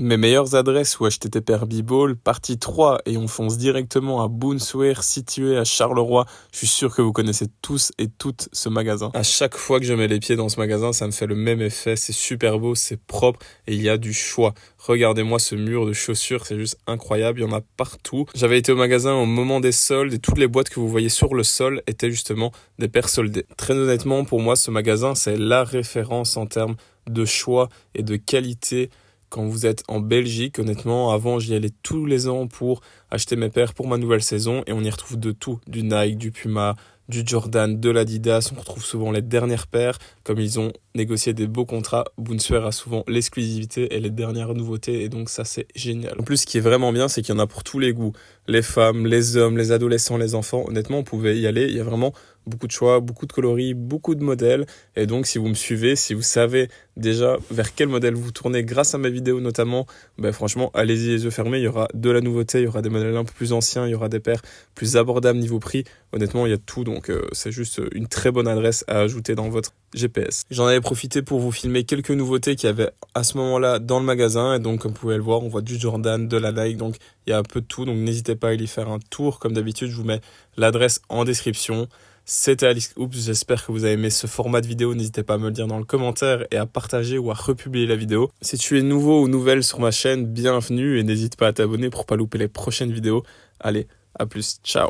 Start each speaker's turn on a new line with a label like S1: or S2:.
S1: Mes meilleures adresses où acheter tes paires B-Ball, partie 3, et on fonce directement à Boonswear, situé à Charleroi. Je suis sûr que vous connaissez tous et toutes ce magasin. À chaque fois que je mets les pieds dans ce magasin, ça me fait le même effet. C'est super beau, c'est propre et il y a du choix. Regardez-moi ce mur de chaussures, c'est juste incroyable, il y en a partout. J'avais été au magasin au moment des soldes et toutes les boîtes que vous voyez sur le sol étaient justement des paires soldées. Très honnêtement, pour moi, ce magasin, c'est la référence en termes de choix et de qualité. Quand vous êtes en Belgique, honnêtement, avant j'y allais tous les ans pour acheter mes paires pour ma nouvelle saison et on y retrouve de tout, du Nike, du Puma, du Jordan, de l'Adidas, on retrouve souvent les dernières paires, comme ils ont négocié des beaux contrats, Boonswear a souvent l'exclusivité et les dernières nouveautés et donc ça c'est génial. En plus ce qui est vraiment bien c'est qu'il y en a pour tous les goûts, les femmes, les hommes, les adolescents, les enfants, honnêtement on pouvait y aller, il y a vraiment beaucoup de choix, beaucoup de coloris, beaucoup de modèles et donc si vous me suivez, si vous savez déjà vers quel modèle vous tournez grâce à mes vidéos notamment, ben franchement allez-y les yeux fermés, il y aura de la nouveauté, il y aura des modèles un peu plus anciens, il y aura des paires plus abordables niveau prix, honnêtement il y a tout donc c'est juste une très bonne adresse à ajouter dans votre GPS. J'en avais profité pour vous filmer quelques nouveautés qu'il y avait à ce moment-là dans le magasin et donc comme vous pouvez le voir on voit du Jordan, de la Nike, donc il y a un peu de tout, donc n'hésitez pas à y faire un tour. Comme d'habitude je vous mets l'adresse en description. C'était Alix Oops, j'espère que vous avez aimé ce format de vidéo, n'hésitez pas à me le dire dans le commentaire et à partager ou à republier la vidéo. Si tu es nouveau ou nouvelle sur ma chaîne, bienvenue et n'hésite pas à t'abonner pour pas louper les prochaines vidéos. Allez, à plus, ciao.